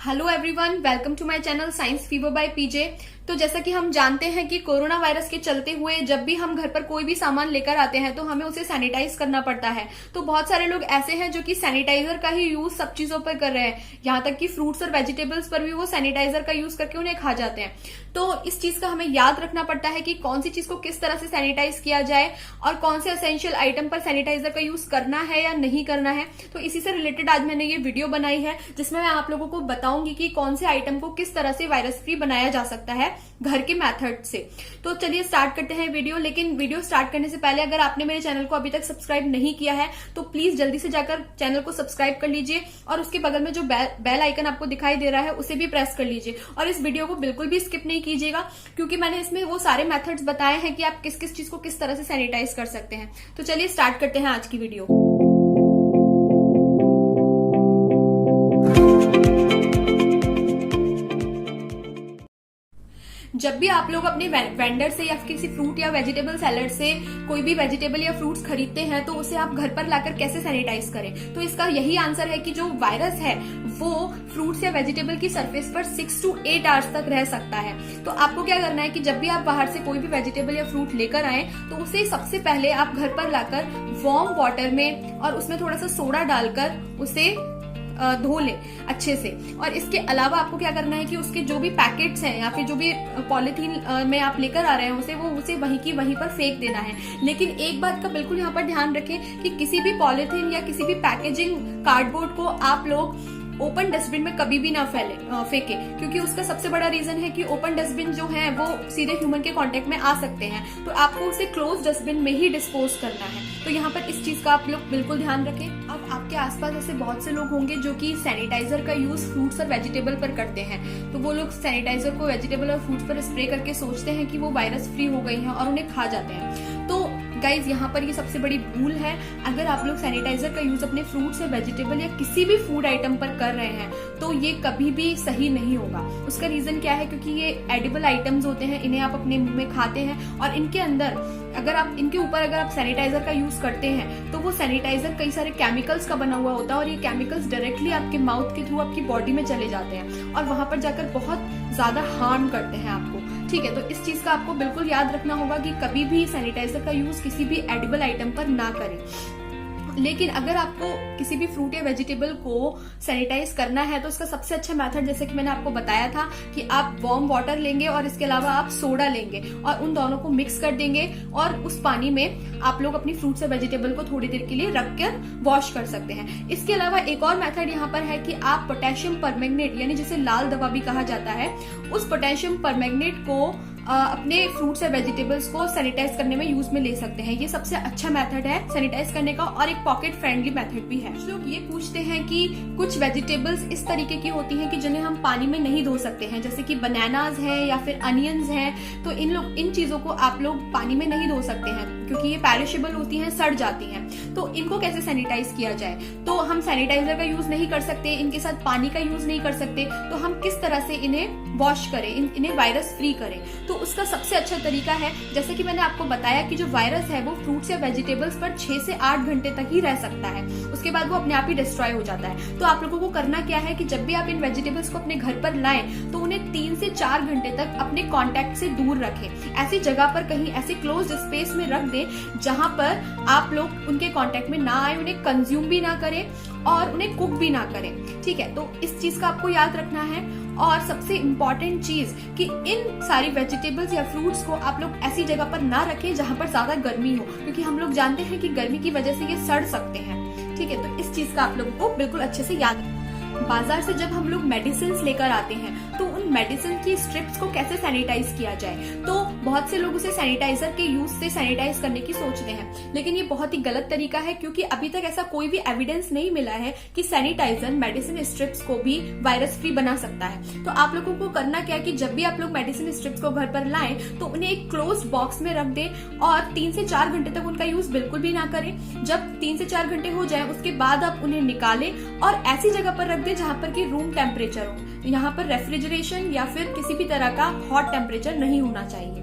Hello everyone, welcome to my channel science fever by PJ. तो जैसा कि हम जानते हैं कि कोरोना वायरस के चलते हुए जब भी हम घर पर कोई भी सामान लेकर आते हैं तो हमें उसे सैनिटाइज करना पड़ता है। तो बहुत सारे लोग ऐसे हैं जो कि सैनिटाइजर का ही यूज सब चीजों पर कर रहे हैं, यहाँ तक कि फ्रूट्स और वेजिटेबल्स पर भी वो सैनिटाइजर का यूज करके उन्हें खा जाते हैं। तो इस चीज का हमें याद रखना पड़ता है कि कौन सी चीज को किस तरह से सैनिटाइज किया जाए और कौन से एसेंशियल आइटम पर सैनिटाइजर का यूज करना है या नहीं करना है। तो इसी से रिलेटेड आज मैंने ये वीडियो बनाई है जिसमें मैं आप लोगों को बताऊंगी कि कौन से आइटम को किस तरह से वायरस फ्री बनाया जा सकता है घर के मेथड से। तो चलिए स्टार्ट करते हैं वीडियो। लेकिन वीडियो स्टार्ट करने से पहले अगर आपने मेरे चैनल को अभी तक सब्सक्राइब नहीं किया है तो प्लीज जल्दी से जाकर चैनल को सब्सक्राइब कर लीजिए और उसके बगल में जो बेल आइकन आपको दिखाई दे रहा है उसे भी प्रेस कर लीजिए। और इस वीडियो को बिल्कुल भी स्किप नहीं कीजिएगा क्योंकि मैंने इसमें वो सारे मेथड्स बताए हैं कि आप किस किस चीज को किस तरह से सैनिटाइज कर सकते हैं। तो चलिए स्टार्ट करते हैं आज की वीडियो। जब भी आप लोग अपने वेंडर से या किसी फ्रूट या वेजिटेबल सेलर से कोई भी वेजिटेबल या फ्रूट्स खरीदते हैं तो उसे आप घर पर लाकर कैसे सैनिटाइज करें। तो इसका यही आंसर है कि जो वायरस है वो फ्रूट्स या वेजिटेबल की सरफेस पर 6 to 8 आवर्स तक रह सकता है। तो आपको क्या करना है कि जब भी आप बाहर से कोई भी वेजिटेबल या फ्रूट लेकर आए तो उसे सबसे पहले आप घर पर लाकर वार्म वाटर में और उसमें थोड़ा सा सोडा डालकर उसे धो ले अच्छे से। और इसके अलावा आपको क्या करना है कि उसके जो भी पैकेट्स हैं या फिर जो भी पॉलिथीन में आप लेकर आ रहे हैं उसे वहीं की वहीं पर फेंक देना है। लेकिन एक बात का बिल्कुल यहाँ पर ध्यान रखें कि किसी भी पॉलिथीन या किसी भी पैकेजिंग कार्डबोर्ड को आप लोग ओपन डस्टबिन में कभी भी ना फेंके, क्योंकि उसका सबसे बड़ा रीजन है कि ओपन डस्टबिन जो है वो सीधे ह्यूमन के कांटेक्ट में आ सकते हैं। तो आपको उसे क्लोज डस्टबिन में ही डिस्पोज करना है। तो यहाँ पर इस चीज का आप लोग बिल्कुल ध्यान रखें। अब आपके आसपास ऐसे बहुत से लोग होंगे जो कि सैनिटाइजर का यूज फ्रूट्स और वेजिटेबल पर करते हैं। तो वो लोग सैनिटाइजर को वेजिटेबल और फ्रूट्स पर स्प्रे करके सोचते हैं कि वो वायरस फ्री हो गई है और उन्हें खा जाते हैं। तो गाइज यहाँ पर ये सबसे बड़ी भूल है। अगर आप लोग सैनिटाइजर का यूज अपने फ्रूट्स या वेजिटेबल या किसी भी फूड आइटम पर कर रहे हैं तो ये कभी भी सही नहीं होगा। उसका रीजन क्या है, क्योंकि ये एडिबल आइटम्स होते हैं, इन्हें आप अपने मुंह में खाते हैं और इनके अंदर इनके ऊपर अगर आप सैनिटाइजर का यूज करते हैं तो वो सैनिटाइजर कई सारे केमिकल्स का बना हुआ होता है और ये केमिकल्स डायरेक्टली आपके माउथ के थ्रू आपकी बॉडी में चले जाते हैं और वहां पर जाकर बहुत ज्यादा हार्म करते हैं आपको। ठीक है, तो इस चीज का आपको बिल्कुल याद रखना होगा कि कभी भी सैनिटाइजर का यूज किसी भी एडिबल आइटम पर ना करें। लेकिन अगर आपको किसी भी फ्रूट या वेजिटेबल को सैनिटाइज करना है तो उसका सबसे अच्छा मेथड, जैसे कि मैंने आपको बताया था, कि आप वार्म वाटर लेंगे और इसके अलावा आप सोडा लेंगे और उन दोनों को मिक्स कर देंगे और उस पानी में आप लोग अपनी फ्रूट्स या वेजिटेबल को थोड़ी देर के लिए रखकर वॉश कर सकते हैं। इसके अलावा एक और मेथड यहाँ पर है कि आप पोटेशियम परमैंगनेट, यानी जिसे लाल दवा भी कहा जाता है, उस पोटेशियम परमैंगनेट को अपने फ्रूट्स या वेजिटेबल्स को सैनिटाइज करने में यूज में ले सकते हैं। ये सबसे अच्छा मेथड है सैनिटाइज करने का और एक पॉकेट फ्रेंडली मेथड भी है। कुछ लोग ये पूछते हैं कि कुछ वेजिटेबल्स इस तरीके की होती हैं कि जिन्हें हम पानी में नहीं धो सकते हैं, जैसे कि बनानाज है या फिर अनियंस हैं। तो इन चीजों को आप लोग पानी में नहीं धो सकते हैं क्योंकि ये पेरिशेबल होती हैं, सड़ जाती हैं। तो इनको कैसे सैनिटाइज किया जाए? तो हम सैनिटाइजर का यूज नहीं कर सकते, इनके साथ पानी का यूज नहीं कर सकते। तो हम किस तरह से इन्हें वॉश करें, इन्हें वायरस फ्री करें? तो उसका सबसे अच्छा तरीका है, जैसे कि मैंने आपको बताया कि जो वायरस है वो फ्रूट्स या वेजिटेबल्स पर 6 से 8 घंटे तक ही रह सकता है, उसके बाद वो अपने आप ही डिस्ट्रॉय हो जाता है। तो आप लोगों को करना क्या है कि जब भी आप इन वेजिटेबल्स को अपने घर पर लाएं तो उन्हें 3 से 4 घंटे तक अपने कॉन्टेक्ट से दूर रखें। ऐसी जगह पर कहीं ऐसे क्लोज स्पेस में रख दें जहां पर आप लोग उनके कॉन्टेक्ट में ना आए, उन्हें कंज्यूम भी ना करें और उन्हें कुक भी ना करें। ठीक है, तो इस चीज का आपको याद रखना है। और सबसे इम्पोर्टेंट चीज कि इन सारी वेजिटेबल्स या फ्रूट्स को आप लोग ऐसी जगह पर ना रखें जहां पर ज्यादा गर्मी हो, क्योंकि हम लोग जानते हैं कि गर्मी की वजह से ये सड़ सकते हैं। ठीक है, तो इस चीज का आप लोगों को बिल्कुल अच्छे से याद रखना। बाजार से जब हम लोग मेडिसिन लेकर आते हैं तो उन मेडिसिन की स्ट्रिप्स को कैसे सैनिटाइज किया जाए? तो बहुत से लोग उसे सैनिटाइजर के यूज से सैनिटाइज करने की सोचते हैं, लेकिन ये बहुत ही गलत तरीका है क्योंकि अभी तक ऐसा कोई भी एविडेंस नहीं मिला है कि सैनिटाइजर मेडिसिन स्ट्रिप्स को भी वायरस फ्री बना सकता है। तो आप लोगों को करना क्या है कि जब भी आप लोग मेडिसिन स्ट्रिप्स को घर पर लाएं तो उन्हें एक क्लोज बॉक्स में रख दें और 3 से 4 घंटे तक उनका यूज बिल्कुल भी ना करें। जब 3 से 4 घंटे हो जाए उसके बाद आप उन्हें निकालें और ऐसी जगह पर रख दें जहां पर कि रूम टेम्परेचर हो। यहाँ पर रेफ्रिजरेशन या फिर किसी भी तरह का हॉट टेम्परेचर नहीं होना चाहिए।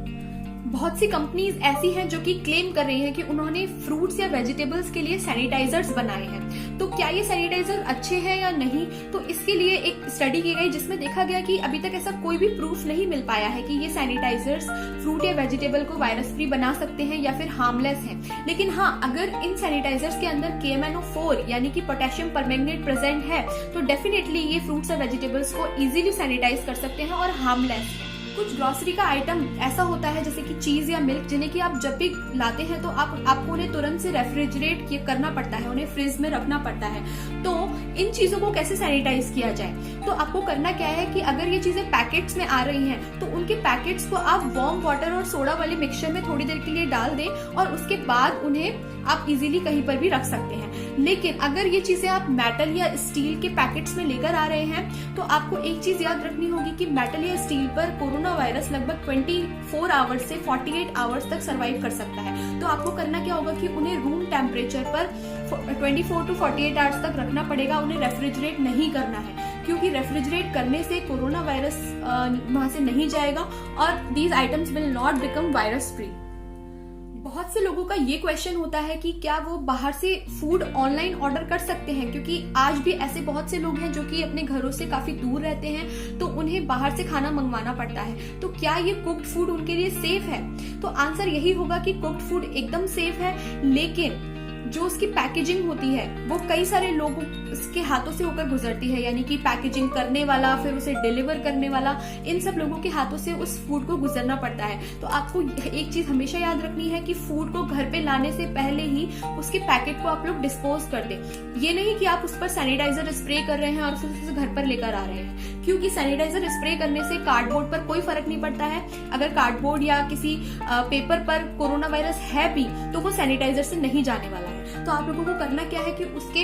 बहुत सी कंपनीज ऐसी हैं जो कि क्लेम कर रही हैं कि उन्होंने फ्रूट्स या वेजिटेबल्स के लिए सैनिटाइजर्स बनाए हैं। तो क्या ये सैनिटाइजर अच्छे हैं या नहीं, तो इसके लिए एक स्टडी की गई जिसमें देखा गया कि अभी तक ऐसा कोई भी प्रूफ नहीं मिल पाया है कि ये सैनिटाइजर्स फ्रूट या वेजिटेबल को वायरस फ्री बना सकते हैं या फिर हार्मलेस हैं। लेकिन हाँ, अगर इन सैनिटाइजर्स के अंदर KMNO4 यानी कि पोटेशियम परमैंगनेट प्रेजेंट है तो डेफिनेटली ये फ्रूट्स और वेजिटेबल्स को इजीली सैनिटाइज कर सकते हैं और हार्मलेस है। कुछ ग्रोसरी का आइटम ऐसा होता है जैसे कि चीज या मिल्क, जिन्हें कि आप जब भी लाते हैं तो आपको उन्हें तुरंत से रेफ्रिजरेट करना पड़ता है, उन्हें फ्रिज में रखना पड़ता है। तो इन चीजों को कैसे सैनिटाइज किया जाए, तो आपको करना क्या है कि अगर ये चीजें पैकेट्स में आ रही हैं तो उनके पैकेट्स को आप वार्म वाटर और सोडा वाले मिक्सचर में थोड़ी देर के लिए डाल दें और उसके बाद उन्हें आप इजीली कहीं पर भी रख सकते हैं। लेकिन अगर ये चीजें आप मेटल या स्टील के पैकेट्स में लेकर आ रहे हैं तो आपको एक चीज याद रखनी होगी कि मेटल या स्टील पर कोरोना वायरस लगभग 24 आवर्स से 48 आवर्स तक सर्वाइव कर सकता है। तो आपको करना क्या होगा कि उन्हें रूम टेम्परेचर पर 24 to 48 आवर्स तक रखना पड़ेगा, उन्हें रेफ्रिजरेट नहीं करना है, क्योंकि रेफ्रिजरेट करने से कोरोना वायरस वहां से नहीं जाएगा और these items will not become virus free. बहुत से लोगों का ये क्वेश्चन होता है कि क्या वो बाहर से फूड ऑनलाइन ऑर्डर कर सकते हैं, क्योंकि आज भी ऐसे बहुत से लोग हैं जो कि अपने घरों से काफी दूर रहते हैं तो उन्हें बाहर से खाना मंगवाना पड़ता है। तो क्या ये कुक्ड फूड उनके लिए सेफ है? तो आंसर यही होगा कि कुक्ड फूड एकदम सेफ है, लेकिन जो उसकी पैकेजिंग होती है वो कई सारे लोगों के हाथों से होकर गुजरती है, यानी कि पैकेजिंग करने वाला, फिर उसे डिलीवर करने वाला, इन सब लोगों के हाथों से उस फूड को गुजरना पड़ता है। तो आपको एक चीज हमेशा याद रखनी है कि फूड को घर पे लाने से पहले ही उसके पैकेट को आप लोग डिस्पोज कर दें। ये नहीं कि आप उस पर सैनिटाइजर स्प्रे कर रहे हैं और उसे घर पर लेकर आ रहे हैं, क्योंकि सैनिटाइजर स्प्रे करने से कार्डबोर्ड पर कोई फर्क नहीं पड़ता है। अगर कार्डबोर्ड या किसी पेपर पर कोरोना वायरस है भी तो वो सैनिटाइजर से नहीं जाने वाला है। तो आप लोगों को करना क्या है कि उसके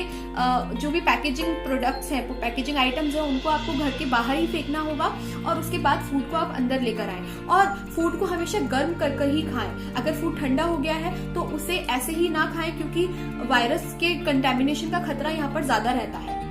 जो भी पैकेजिंग प्रोडक्ट्स हैं, पैकेजिंग आइटम्स हैं, उनको आपको घर के बाहर ही फेंकना होगा और उसके बाद फूड को आप अंदर लेकर आएं। और फूड को हमेशा गर्म कर ही खाएं। अगर फूड ठंडा हो गया है तो उसे ऐसे ही ना खाएं, क्योंकि वायरस के कंटेमिनेशन का खतरा यहाँ पर ज्यादा रहता है।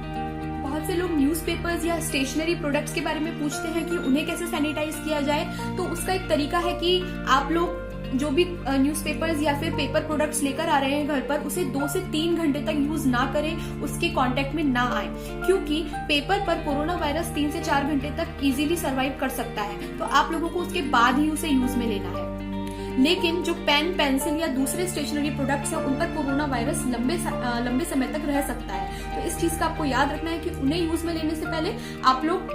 बहुत से लोग न्यूज़पेपर्स या स्टेशनरी प्रोडक्ट्स के बारे में पूछते हैं कि उन्हें कैसे सैनिटाइज किया जाए। तो उसका एक तरीका है कि आप लोग जो भी न्यूज़पेपर्स या फिर पेपर प्रोडक्ट्स लेकर आ रहे हैं घर पर, उसे 2 से 3 घंटे तक यूज ना करें, उसके कांटेक्ट में ना आए, क्योंकि पेपर पर कोरोना वायरस 3 से 4 घंटे तक इजीली सर्वाइव कर सकता है। तो आप लोगों को उसके बाद ही उसे यूज में लेना है। लेकिन जो पेन, पेंसिल या दूसरे स्टेशनरी प्रोडक्ट्स हैं उन पर कोरोना वायरस लंबे समय तक रह सकता है। तो इस चीज का आपको याद रखना है कि उन्हें यूज में लेने से पहले आप लोग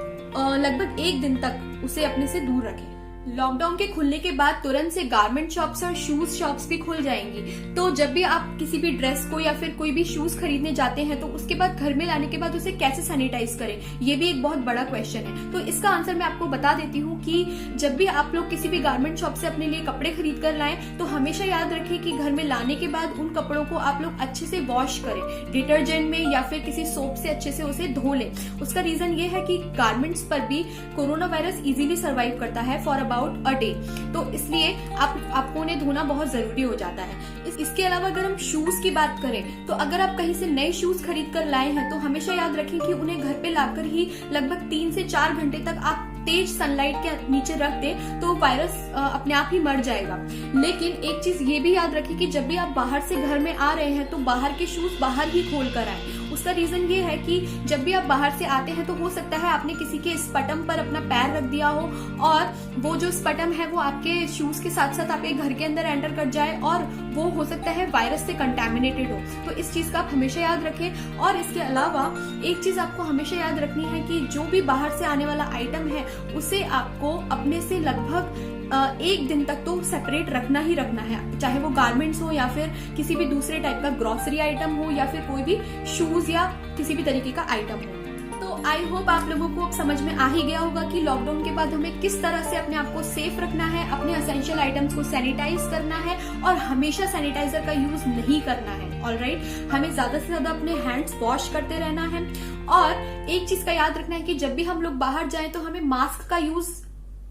लगभग 1 दिन तक उसे अपने से दूर रखें। लॉकडाउन के खुलने के बाद तुरंत से गारमेंट शॉप्स और शूज शॉप्स भी खुल जाएंगी। तो जब भी आप किसी भी ड्रेस को या फिर कोई भी शूज खरीदने जाते हैं तो उसके बाद घर में लाने के बाद उसे कैसे सैनिटाइज करें, ये भी एक बहुत बड़ा क्वेश्चन है। तो इसका आंसर मैं आपको बता देती हूँ कि जब भी आप लोग किसी भी गारमेंट शॉप से अपने लिए कपड़े खरीद कर लाएं तो हमेशा याद रखें कि घर में लाने के बाद उन कपड़ों को आप लोग अच्छे से वॉश करें, डिटर्जेंट में या फिर किसी सोप से अच्छे से उसे धो लें। उसका रीजन ये है कि गारमेंट्स पर भी कोरोना वायरस इजीली सर्वाइव करता है फॉर अबाउट अ डे, तो इसलिए आपको उन्हें धोना बहुत जरूरी हो जाता है। इसके अलावा अगर हम शूज की बात करें तो अगर आप कहीं से नए शूज खरीद कर लाए हैं तो हमेशा याद रखें कि उन्हें घर पे लाकर ही लगभग 3 से 4 घंटे तक आप तेज सनलाइट के नीचे रख दे तो वायरस अपने आप ही मर जाएगा। लेकिन एक चीज ये भी याद रखिए कि जब भी आप बाहर से घर में आ रहे हैं तो बाहर के शूज बाहर ही खोल कर आए। उसका रीजन ये है कि जब भी आप बाहर से आते हैं तो हो सकता है आपने किसी के स्पटम पर अपना पैर रख दिया हो और वो जो स्पटम है वो आपके शूज के साथ साथ आपके घर के अंदर एंटर कर जाए और वो हो सकता है वायरस से कंटेमिनेटेड हो। तो इस चीज का आप हमेशा याद रखें। और इसके अलावा एक चीज आपको हमेशा याद रखनी है कि जो भी बाहर से आने वाला आइटम है उसे आपको अपने से लगभग 1 दिन तक तो सेपरेट रखना ही रखना है, चाहे वो गारमेंट्स हो या फिर किसी भी दूसरे टाइप का ग्रोसरी आइटम हो या फिर कोई भी शूज या किसी भी तरीके का आइटम हो। तो आई होप आप लोगों को अब समझ में आ ही गया होगा कि लॉकडाउन के बाद हमें किस तरह से अपने आप को सेफ रखना है, अपने एसेंशियल आइटम्स को सैनिटाइज करना है और हमेशा सैनिटाइजर का यूज नहीं करना है। ऑलराइट, हमें ज्यादा से ज्यादा अपने हैंड्स वॉश करते रहना है। और एक चीज का याद रखना है कि जब भी हम लोग बाहर जाएं तो हमें मास्क का यूज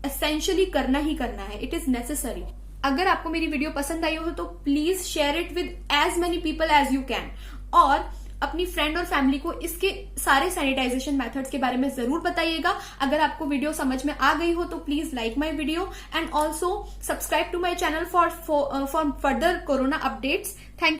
एसेंशियली करना ही करना है। It is necessary. अगर आपको मेरी वीडियो पसंद आई हो तो please share it with as many people as you can. और अपनी फ्रेंड और फैमिली को इसके सारे सैनिटाइजेशन मेथड्स के बारे में जरूर बताइएगा। अगर आपको वीडियो समझ में आ गई हो तो please like my video and also subscribe to my channel for further corona updates. Thank